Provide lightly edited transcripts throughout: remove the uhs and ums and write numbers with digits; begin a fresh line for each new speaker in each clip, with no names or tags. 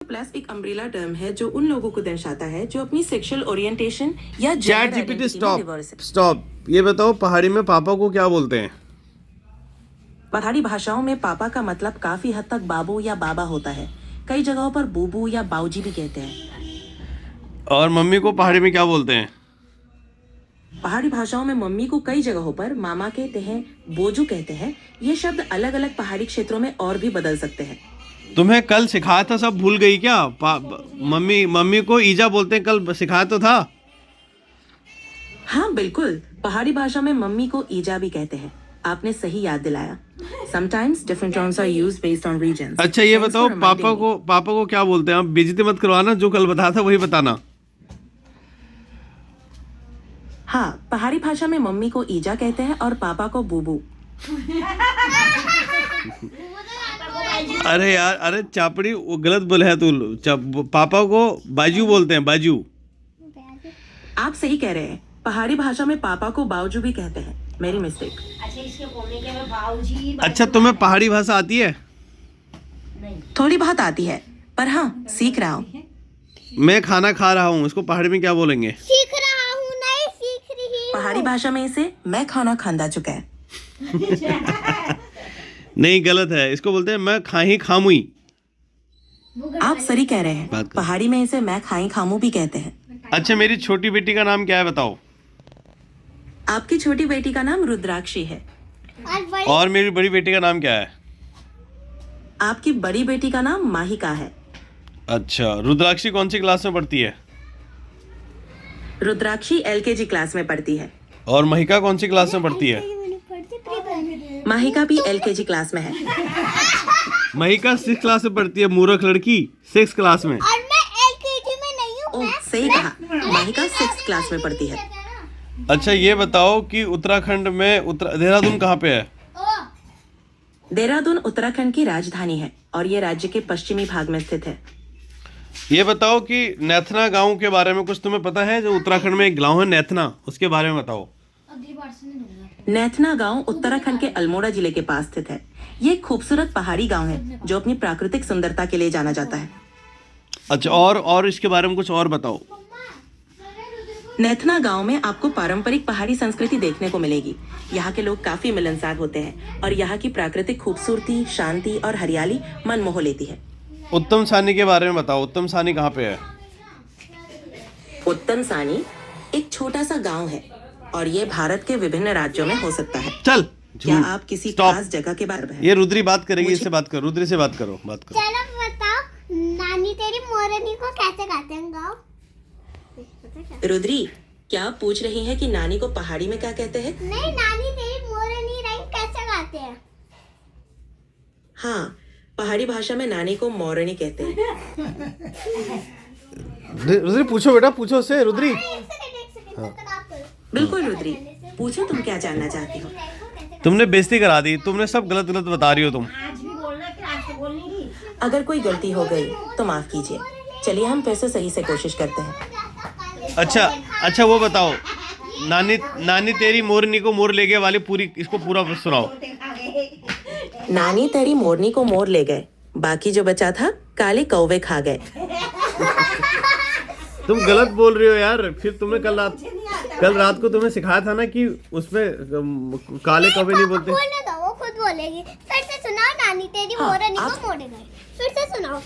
Plus एक umbrella term है जो उन लोगों को दर्शाता है जो अपनी सेक्सुअल ओरिएंटेशन या
चैट जीपीटी स्टॉप। ये बताओ पहाड़ी में पापा को क्या बोलते हैं?
पहाड़ी भाषाओं में पापा का मतलब काफी हद तक बाबू या बाबा होता है। कई जगहों पर बूबू या बाऊजी भी कहते हैं।
और मम्मी को पहाड़ी में क्या बोलते हैं?
पहाड़ी भाषाओं में मम्मी को कई जगहों पर मामा कहते हैं, बोजू कहते हैं। ये शब्द अलग अलग पहाड़ी क्षेत्रों में और भी बदल सकते हैं।
तुम्हें कल सिखाया था, सब भूल गई क्या? मम्मी को ईजा बोलते हैं, कल सिखाया तो था।
हाँ बिल्कुल, पहाड़ी भाषा में मम्मी को ईजा भी कहते हैं। आपने सही याद दिलाया। Sometimes different terms are used based on regions.
अच्छा ये बताओ पापा को क्या बोलते हैं? आप बेइज्जती मत करवाना, जो कल बताया था वही बताना।
हाँ, पहाड़ी भाषा में मम्मी को ईजा कहते हैं और पापा को बूबू।
अरे यार, अरे चापड़ी, वो गलत बोले है तू। पापा को बाजू बोलते हैं, बाजू।
आप सही कह रहे हैं। पहाड़ी भाषा में पापा को बावजू भी कहते हैं। मेरी मिस्टेक।
अच्छा इसके बोलने के में बाऊजी।
अच्छा तुम्हें पहाड़ी भाषा आती है?
नहीं,
थोड़ी बहुत आती है, पर हाँ सीख रहा हूँ।
मैं खाना खा रहा हूँ, इसको पहाड़ी में क्या बोलेंगे?
सीख रहा हूँ, नहीं सीख रही हूँ।
पहाड़ी भाषा में इसे मैं खाना खांदा चुका है।
नहीं, गलत है। इसको बोलते हैं मैं खाही खामुई।
आप सही कह रहे हैं।
बात करो।
पहाड़ी में इसे मैं खाई खामू भी कहते हैं।
अच्छा मेरी छोटी बेटी का नाम क्या है बताओ?
आपकी छोटी बेटी का नाम रुद्राक्षी है।
और मेरी बड़ी बेटी का नाम क्या है?
आपकी बड़ी बेटी का नाम माहिका है।
अच्छा, रुद्राक्षी कौन सी क्लास में पढ़ती है?
रुद्राक्षी LKG क्लास में पढ़ती है।
और महिका कौन सी क्लास में पढ़ती है?
माहिका भी LKG क्लास में है।
महिका 6 क्लास में पढ़ती है, मूर्ख लड़की, 6 क्लास में।
और मैं LKG में नहीं हूँ।
ओह सही कहा, माहिका 6th क्लास में पढ़ती है।
अच्छा ये बताओ कि उत्तराखंड में देहरादून कहाँ पे है?
देहरादून उत्तराखंड की राजधानी है और ये राज्य के पश्चिमी भाग में स्थित है।
ये बताओ कि नैथना गांव के बारे में कुछ तुम्हें पता है? जो उत्तराखंड में एक गांव है नैथना, उसके बारे में बताओ।
नैथना गांव उत्तराखंड के अल्मोड़ा जिले के पास स्थित है। ये एक खूबसूरत पहाड़ी गांव है जो अपनी प्राकृतिक सुंदरता के लिए जाना जाता है।
अच्छा और इसके बारे में कुछ और बताओ।
नैथना गांव में आपको पारंपरिक पहाड़ी संस्कृति देखने को मिलेगी। यहाँ के लोग काफी मिलनसार होते हैं और यहाँ की प्राकृतिक खूबसूरती, शांति और हरियाली मन मोह लेती है।
उत्तम सानी के बारे में बताओ। उत्तम सानी कहाँ पे है?
उत्तम सानी एक छोटा सा गांव है और ये भारत के विभिन्न राज्यों में हो सकता है।
चल
क्या आप किसी खास जगह के बारे में?
ये रुद्री बात करेगी, इससे बात करो। रुद्री से बात करो।
चलो बताओ, नानी तेरी मोरनी को कैसे गाते हैं गाओ?
रुद्री, क्या आप पूछ रही हैं कि नानी को पहाड़ी में क्या कहते हैं?
नहीं, नानी तेरी मोरनी राइम कैसे गाते हैं?
हाँ, पहाड़ी भाषा में नानी को मोरनी कहते हैं।
रुद्री पूछो बेटा, पूछो से रुद्री।
एक सेकंड
बिल्कुल रुद्री, पूछो तुम क्या जानना चाहती हो।
तुमने बेइज्जती करा दी, तुमने सब गलत बता रही हो तुम।
अगर कोई गलती हो गई तो माफ कीजिए। चलिए हम फिर से सही से कोशिश करते हैं।
अच्छा वो बताओ, नानी तेरी मोरनी को मोर ले गए वाली पूरी, इसको पूरा सुनाओ।
नानी तेरी मोरनी को मोर ले गए, बाकी जो बचा था काले कौवे खा गए।
तुम गलत बोल रही हो यार। फिर तुमने कल रात को तुम्हें सिखाया था ना कि उसमें काले कौवे नहीं बोलते।
बोलने दो, वो खुद बोलेगी। फिर से सुनाओ, नानी तेरी मोरनी को मोड़ गए। फिर से सुनाओ।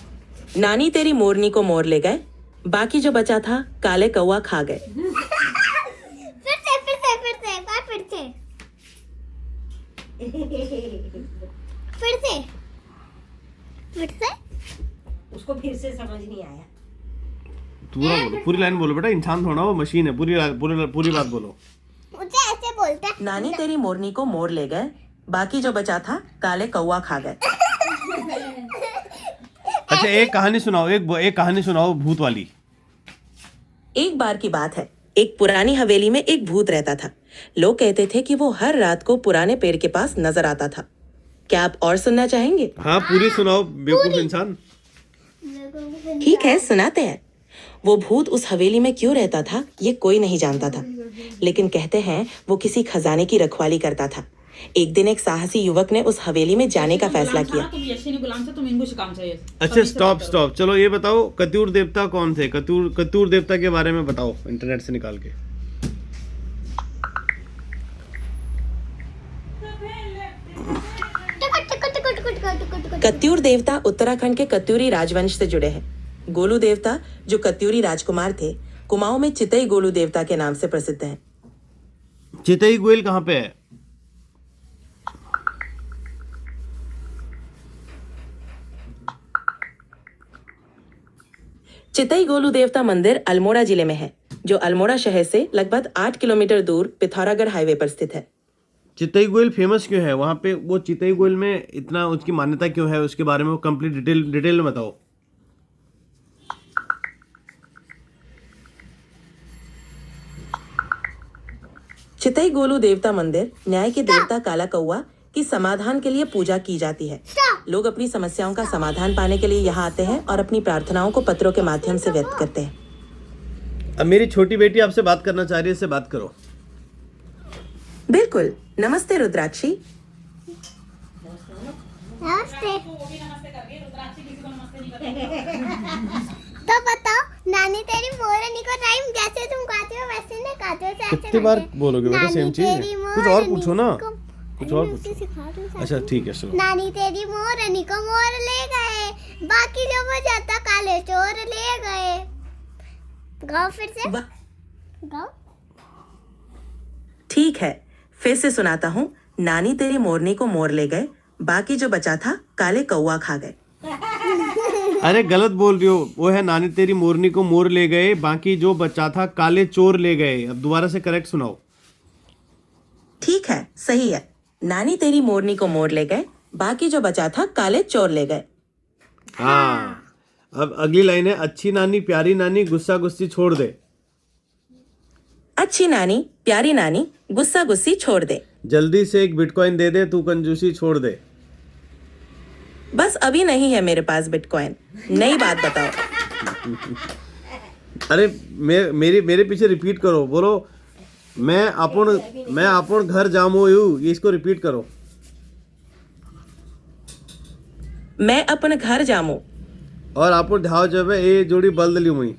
नानी तेरी मोरनी को मोर ले गए, बाकी जो बचा था काले कौवा खा गए।
फिर से एक बार फिर से
उसको फिर से समझ नहीं आया।
पूरा बोलो, पूरी लाइन बोलो बेटा, इंसान थोड़ा वो मशीन है। पूरी बात बोलो।
मुझे ऐसे बोलते हैं।
नानी तेरी मोरनी को मोर ले गए, बाकी जो बचा था काले कौवा खा गए।
अच्छा एक कहानी सुनाओ, एक कहानी सुनाओ भूत वाली।
एक बार की बात है, एक पुरानी हवेली में एक भूत रहता था। लोग कहते थे कि वो हर रात को पुराने पेड़ के पास नजर आता था। क्या आप और सुनना चाहेंगे?
हाँ पूरी सुनाओ बेवकूफ इंसान।
ठीक है, सुनाते हैं। वो भूत उस हवेली में क्यों रहता था ये कोई नहीं जानता था, लेकिन कहते हैं वो किसी खजाने की रखवाली करता था। एक दिन एक साहसी युवक ने उस हवेली में जाने का फैसला किया।
तुम यक्षिणी गुलाम से तुम इनको काम चाहिए।
अच्छा स्टॉप, चलो ये बताओ कत्यूर देवता कौन थे? कत्यूर देवता के बारे में बताओ इंटरनेट से निकाल के।
कत्यूर देवता उत्तराखंड के कत्यूरी राजवंश से जुड़े हैं। गोलू देवता जो कत्यूरी राजकुमार थे, कुमाऊं में चितई गोलू देवता के नाम से प्रसिद्ध हैं।
चितई गोयल कहाँ पे है?
चितई गोलू देवता मंदिर अल्मोड़ा जिले में है, जो अल्मोड़ा शहर से लगभग 8 किलोमीटर दूर पिथौरागढ़ हाईवे पर स्थित है।
चितई गोयल फेमस क्यों है वहाँ पे? वो चितई गोयल में इतना उसकी मान्यता क्यों है? उसके बारे में कंप्लीट डिटेल में बताओ।
चितई गोलू देवता मंदिर न्याय के देवता काला कौआ की समाधान के लिए पूजा की जाती है। लोग अपनी समस्याओं का समाधान पाने के लिए यहाँ आते हैं और अपनी प्रार्थनाओं को पत्रों के माध्यम से व्यक्त करते हैं।
अब मेरी छोटी बेटी आपसे बात करना चाह रही है, इससे बात करो।
बिल्कुल। नमस्ते रुद्राक्षी।
नमस्ते। तो बताओ नानी तेरी मोरनी को टाइम जैसे तुम गाते हो वैसे नहीं गाते हो?
कितनी बार बोलोगे बेटा सेम चीज? कुछ और पूछो ना, कुछ और पूछो।
सिखा दूं।
अच्छा ठीक है, सुनो।
नानी तेरी मोरनी को मोर ले गए, बाकी जो बचाता काले चोर ले गए। गाओ फिर से, गाओ।
ठीक है, फिर से सुनाता हूँ। नानी तेरी मोरनी को मोर ले गए, बाकी जो बचा था काले कौआ खा गए।
अरे गलत बोल रही हो, वो है नानी तेरी मोरनी को मोर ले गए, बाकी जो बचा था काले चोर ले गए। अब दोबारा से करेक्ट सुनाओ।
ठीक है, सही है। नानी तेरी मोरनी को मोर ले गए, बाकी जो बचा था काले चोर ले गए।
हाँ, अब अगली लाइन है, अच्छी नानी प्यारी नानी गुस्सा गुस्सी छोड़ दे।
अच्छी नानी प्यारी नानी गुस्सा गुस्सी छोड़ दे।
जल्दी से एक बिटकॉइन दे दे, तू कंजूसी छोड़ दे।
बस अभी नहीं है मेरे पास बिटकॉइन, नई बात बताओ।
अरे मेरे पीछे रिपीट करो, बोलो मैं अपन घर जामो यू, ये इसको रिपीट करो।
मैं अपन घर जामू
और अपन ढाव जब है ए जोड़ी बल दली हुई,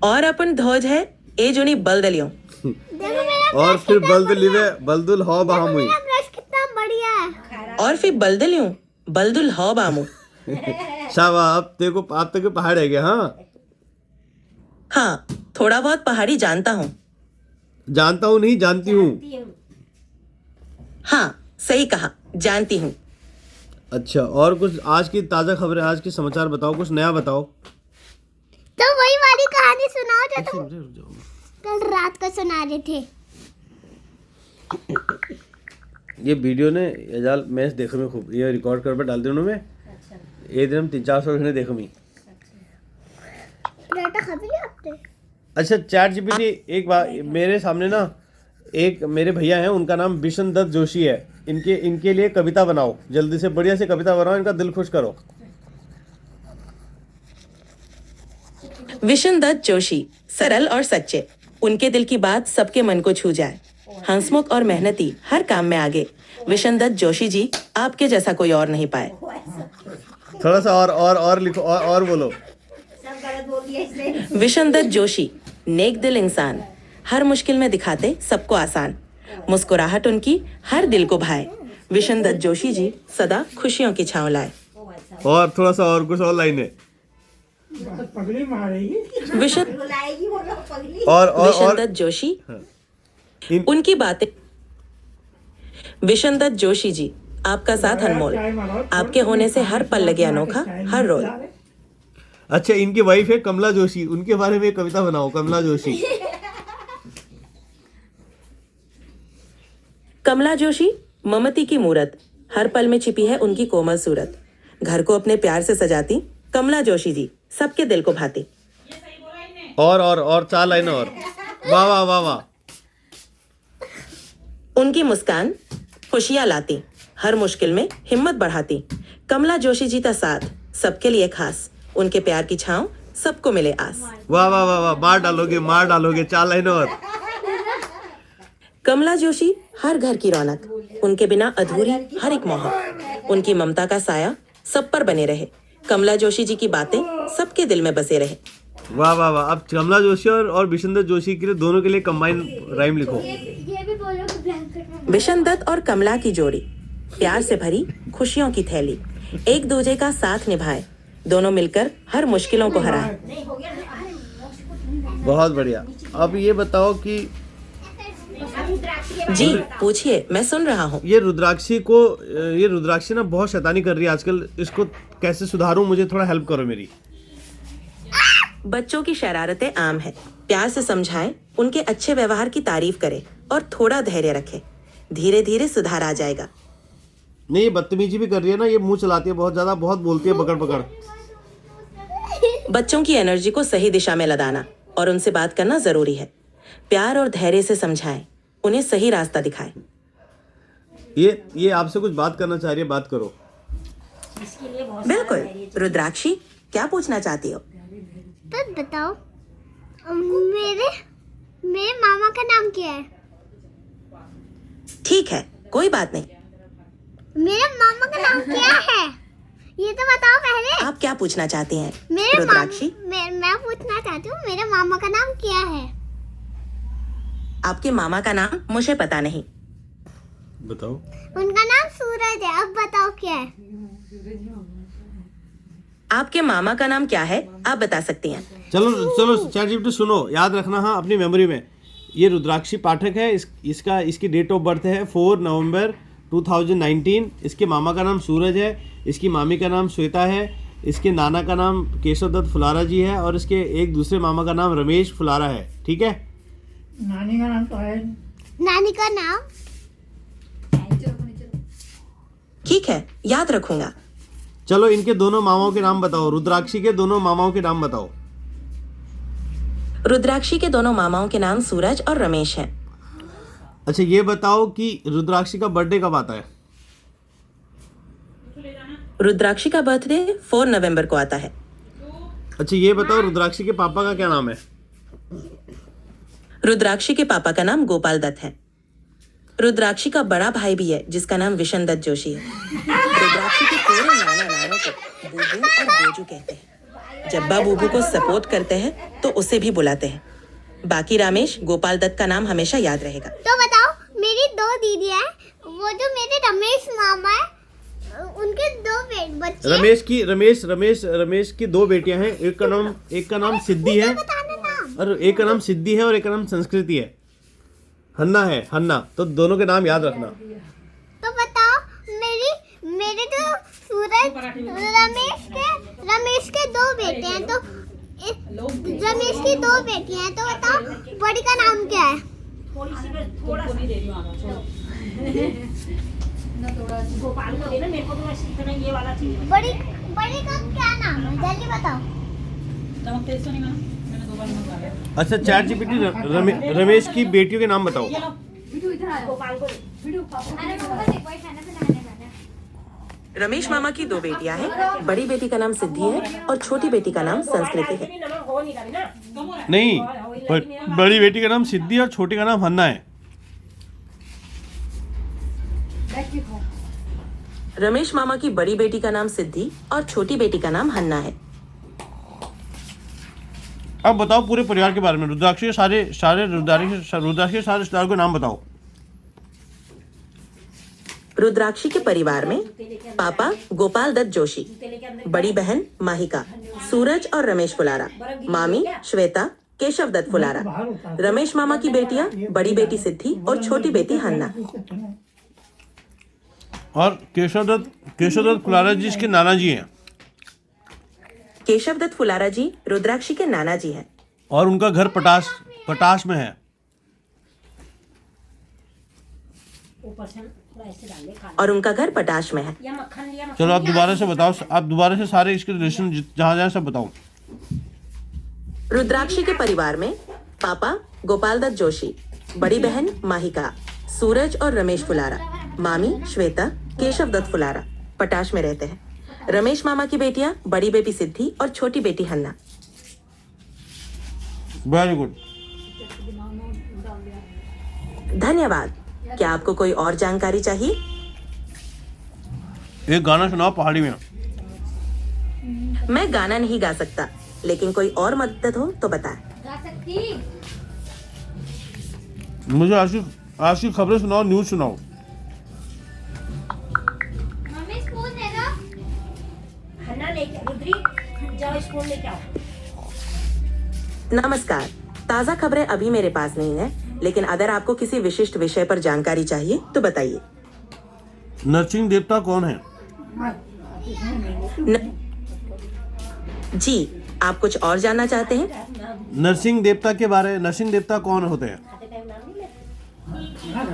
और अपन ध्वज है ए जोनी बल दलियों,
देखो मेरा
और फिर बलदली वे बलदुल हो बहाम हुई,
ब्रश कितना बढ़िया है।
और फिर बल दलियों बलदुल हौ बामू।
शाबाश। अब देखो आप तक पहाड़ है क्या?
हाँ, थोड़ा बहुत पहाड़ी जानता हूँ।
जानता हूँ नहीं, जानती हूँ।
हाँ, सही कहा, जानती हूँ।
अच्छा, और कुछ आज की ताजा खबरें, आज के समाचार बताओ, कुछ नया बताओ।
तो वही वाली कहानी सुनाओ जो तुम कल रात को सुना रहे थे।
ये वीडियो ने एजाल मैच देखो में खूब, ये रिकॉर्ड कर डाल दे उन्होंने। ये दिन हम 300-400 घंटे देखो मी।
पराठा खा भी लिया आपने?
अच्छा, चैट जीपीटी एक बार मेरे सामने ना, एक मेरे भैया हैं, उनका नाम विशन दत्त जोशी है। इनके लिए कविता बनाओ, जल्दी से बढ़िया से कविता बनाओ, इनका दिल खुश करो।
विशन दत्त जोशी सरल और सच्चे, उनके दिल की बात सबके मन को छू जाए। हंसमुख और मेहनती, हर काम में आगे। विशन दत्त जोशी जी, आपके जैसा कोई और नहीं पाए।
थोड़ा सा और लिखो, और बोलो।
सब गलत बोल दिया इसने।
विशन दत्त जोशी नेक दिल इंसान, हर मुश्किल में दिखाते सबको आसान। मुस्कुराहट उनकी हर दिल को भाए। विशन दत्त जोशी जी सदा खुशियों की छांव लाए।
और थोड़ा सा और कुछ और लाइनें।
विशन
बुलाएगी वो लोग पगली।
और
दत्त जोशी
इन-
उनकी बातें। विशन दत्त जोशी जी, आपका साथ अनमोल, आपके होने से हर पल लगे अनोखा हर रोज।
अच्छा, इनकी वाइफ है कमला जोशी, उनके बारे में एक कविता बनाओ। कमला जोशी।
कमला जोशी ममती की मूरत, हर पल में छिपी है उनकी कोमल सूरत। घर को अपने प्यार से सजाती कमला जोशी जी, सबके दिल को भाती।
और 4 लाइनें और। वाह वाह वाह वाह।
उनकी मुस्कान खुशियां लाती, हर मुश्किल में हिम्मत बढ़ाती। कमला जोशी जी का साथ सबके लिए खास, उनके प्यार की छांव सबको मिले आस।
वाह वाह वाह वाह, मार डालोगे 4 लाइनें और।
कमला जोशी हर घर की रौनक, उनके बिना अधूरी हर एक मोहक, उनकी ममता का साया सब पर बने रहे। कमला जोशी जी की बातें सबके दिल में बसे रहे।
वाह वाह वाह। अब कमला जोशी और बिशन दत्त जोशी के लिए दोनों के लिए कंबाइन राइम लिखो।
ये भी बोलो कि ब्लैंकेट में
बिशन दत्त और कमला की जोड़ी, प्यार से भरी खुशियों की थैली, एक दूजे का साथ निभाए, दोनों मिलकर हर मुश्किलों को हराए।
बहुत बढ़िया। अब ये बताओ कि
जी पूछिए, मैं सुन रहा हूँ।
ये रुद्राक्षी ना बहुत शैतानी कर रही है आजकल, इसको कैसे सुधारूं? मुझे थोड़ा हेल्प करो मेरी।
बच्चों की शरारतें आम है, प्यार से समझाएं, उनके अच्छे व्यवहार की तारीफ करें और थोड़ा धैर्य रखें। धीरे धीरे सुधार आ जाएगा।
नहीं, ये बदतमीजी भी कर रही है ना, ये मुंह चलाती है बहुत ज्यादा, बहुत बोलती है पकड़ पकड़।
बच्चों की एनर्जी को सही दिशा में लगाना और उनसे बात करना जरूरी है। प्यार और धैर्य से समझाएं, उन्हें सही रास्ता दिखाएं।
ये आपसे कुछ बात करना चाह रही है, बात करो।
बिल्कुल। रुद्राक्षी, क्या पूछना चाहती हो?
तो बताओ, मेरे मामा का नाम क्या है?
ठीक है, कोई बात नहीं।
मेरे मामा का नाम क्या है? ये तो बताओ पहले।
आप क्या पूछना चाहती हैं
मेरे
रुद्राक्षी?
मैं पूछना चाहती हूँ, मेरे मामा का नाम क्या है?
आपके मामा का नाम मुझे पता नहीं।
बताओ।
उनका नाम सूरज है। अब बताओ क्या है?
आपके
मामा का नाम क्या है, आप बता सकती हैं।
चलो चैटजीपीटी सुनो, याद रखना हाँ अपनी मेमोरी में। ये रुद्राक्षी पाठक है, इसकी डेट ऑफ बर्थ है 4 नवंबर 2019। इसके मामा का नाम सूरज है, इसकी मामी का नाम श्वेता है, इसके नाना का नाम केशव दत्त फुलारा जी है और इसके एक दूसरे मामा का नाम रमेश फुलारा है। ठीक है।
नानी का नाम तो है।
नानी का नाम?
ठीक है, याद रखूंगा।
चलो इनके दोनों मामाओं के नाम बताओ। रुद्राक्षी के दोनों मामाओं के नाम बताओ।
रुद्राक्षी के दोनों मामाओं के नाम सूरज और रमेश हैं।
अच्छा ये बताओ कि रुद्राक्षी का बर्थडे कब आता है?
रुद्राक्षी का बर्थडे 4 नवंबर को आता है।
अच्छा ये बताओ रुद्राक्षी के पापा का क्या नाम है?
रुद्राक्षी के पापा का नाम गोपाल दत्त है। रुद्राक्षी का बड़ा भाई भी है जिसका नाम विशन दत्त जोशी है। रुद्राक्षी के पूरे नाना नानों को बूबू और बोजू कहते हैं। जब्बा बूबू को सपोर्ट करते हैं तो उसे भी बुलाते हैं। बाकी रमेश गोपाल दत्त का नाम हमेशा याद रहेगा।
तो बताओ, मेरी 2 दीदी है, वो जो मेरे रमेश मामा है, उनके 2 बच्चे।
रमेश की 2 बेटियां हैं। एक का नाम सिद्धि है
बताना नाम।
और एक का नाम सिद्धि है और एक का नाम संस्कृति है। हन्ना है, हन्ना। तो दोनों के नाम याद रखना।
तो बताओ, मेरे जो सूरज रमेश के 2 बेटे हैं, तो रमेश की 2 बेटियां हैं, तो बताओ बड़ी का नाम क्या है?
तुमको नहीं दे रही हूँ आधा, छोड़ो।
गोपाल को देना, मेरे को तो बस इतना ये वाला चीज।
बड़ी का क्या नाम है, जल्दी बताओ।
नमक तेज तो नहीं माना? मैंने 2 बार नमक डाला।
अच्छा चैटजीपीटी रमेश की बेटियों के नाम बताओ।
गोपाल को
रमेश मामा की 2 बेटियां हैं। बड़ी बेटी का नाम सिद्धि है और छोटी बेटी का नाम संस्कृति है।
नमक हो नहीं रहा ना।
नहीं, बड़ी बेटी का नाम सिद्धि और छोटी का नाम हन्ना है।
रमेश मामा की बड़ी बेटी का नाम सिद्धि और छोटी बेटी का नाम हन्ना है।
अब बताओ पूरे परिवार के बारे में। रुद्राक्षी के सारे रिश्तेदारों के नाम बताओ।
रुद्राक्षी के परिवार में पापा गोपाल दत्त जोशी, बड़ी बहन माहिका, सूरज और रमेश फुलारा, मामी श्वेता, केशव दत्त फुलारा, रमेश मामा की बेटियां बड़ी बेटी सिद्धि और छोटी बेटी हन्ना।
और केशव दत्त फुलारा जी इसके नाना जी हैं।
केशव दत्त फुलारा जी रुद्राक्षी के नाना जी हैं।
और उनका घर पटाश में है।
ऊपर से थोड़ा ऐसे डाल दे खाना।
और उनका घर पटाश में है।
या मक्खन लिया,
चलो आप दोबारा से बताओ। आप दोबारा से सारे इसके रिलेशन जहाँ जहाँ सब बताओ।
रुद्राक्षी के परिवार में पापा गोपाल दत्त जोशी, बड़ी बहन माहिका, सूरज और रमेश फुलारा, मामी श्वेता, केशव दत्त फुलारा पटाश में रहते हैं। रमेश मामा की बेटियां बड़ी बेटी सिद्धि और छोटी बेटी हन्ना।
Very good.
धन्यवाद। क्या आपको कोई और जानकारी चाहिए?
एक गाना सुनाओ पहाड़ी में।
मैं गाना नहीं गा सकता, लेकिन कोई और मदद हो तो बताएं।
गा सकती।
मुझे आज की खबरें सुनाओ, न्यूज सुनाओ।
मम्मी स्पून दे दो।
हन्ना लेके रुद्री जाओ स्पून लेके आओ।
नमस्कार, ताज़ा खबरें अभी मेरे पास नहीं है, लेकिन अगर आपको किसी विशिष्ट विषय पर जानकारी चाहिए तो बताइए।
नरसिंह देवता कौन है?
जी, आप कुछ और जानना चाहते हैं?
नरसिंह देवता कौन होते हैं?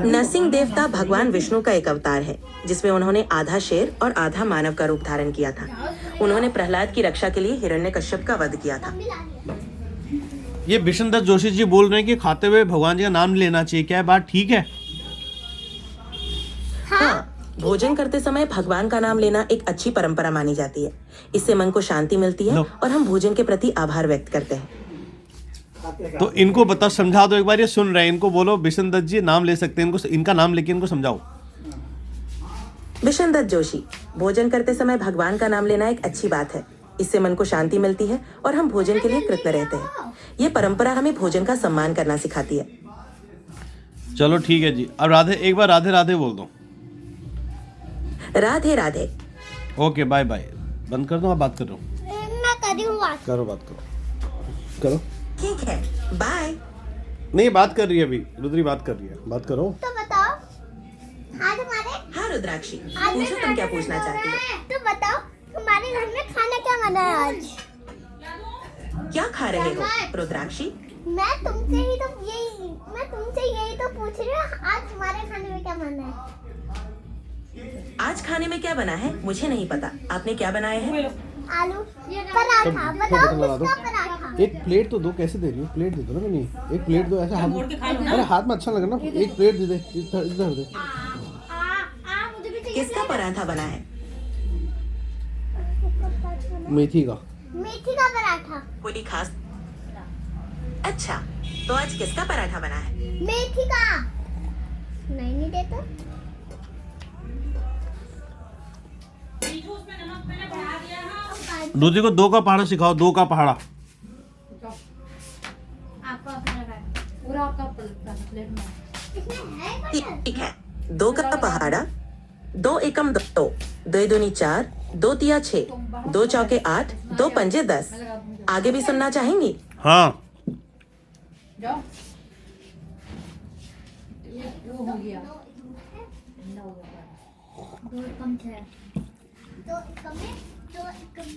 नरसिंह देवता भगवान विष्णु का एक अवतार है, जिसमें उन्होंने आधा शेर और आधा मानव का रूप धारण किया था। उन्होंने प्रहलाद की रक्षा के लिए हिरण्यकश्यप का वध किया था।
ये विष्णुदत्त जोशी जी बोल रहे हैं कि खाते हुए भगवान जी का नाम लेना चाहिए, क्या बात ठीक है?
हाँ, भोजन करते समय भगवान का नाम लेना एक अच्छी परंपरा मानी जाती है। इससे मन को शांति मिलती है और हम भोजन के प्रति आभार व्यक्त करते हैं।
तो इनको बता, समझा दो एक बार, ये सुन रहे हैं, इनको बोलो विष्णुदत्त जी नाम ले सकते हैं, इनको इनका नाम लेके इनको समझाओ।
विष्णुदत्त जोशी, भोजन करते समय भगवान का नाम लेना एक अच्छी बात है। इससे मन को शांति मिलती है और हम भोजन के लिए कृतज्ञ रहते हैं। ये परंपरा हमें भोजन का सम्मान करना सिखाती है।
चलो ठीक है जी। अब एक बार राधे राधे बोल दो।
Radhe Radhe.
Okay, bye bye. बंद कर दो, आप बात करो।
मैं कर रही हूँ बात।
करो, बात करो।
ठीक है, बाय।
नहीं, बात कर रही है अभी, रुद्री बात कर रही है, बात करो।
तो बताओ, आज हमारे
हाँ रुद्राक्षी, पूछो तुम क्या पूछना चाहती हो?
तो बताओ हमारे घर में खाना क्या बना है आज?
क्या खा रहे हो रुद्राक्षी?
मैं तुमसे यही तो पूछ रही हूँ, आज हमारे खाने में क्या बना है?
आज खाने में क्या बना है मुझे नहीं पता। आपने क्या बनाया है?
आलू पराठा। बताओ किसका पराठा?
एक प्लेट तो दो, कैसे दे रही हो? प्लेट दे दो ना। नहीं, एक प्लेट दो, ऐसा हाथ
मोड़ के खा लो
में,
ना।
अरे हाथ में अच्छा लगे ना। एक प्लेट दे दे, इधर दे।
मुझे भी चाहिए।
किसका पराठा बना है?
मेथी का।
मेथी का पराठा।
कोई खास? अच्छा, तो आज किसका पराठा बना है?
मेथी का। नहीं देता।
रुद्री को 2 का पहाड़ा सिखाओ, 2 का पहाड़ा।
पूरा आपका प्लेट में।
इसमें है बटर।
ठीक है, 2 का पहाड़ा। 2 एकम 2, 2 दूनी 4, 2 तिया 6, 2 चौके 8, 2 पंजे 10। आगे भी सुनना चाहेंगी?
हाँ,
जाओ। ये वो हो गया।
2 एकम 6, 2 एकम 2 एकम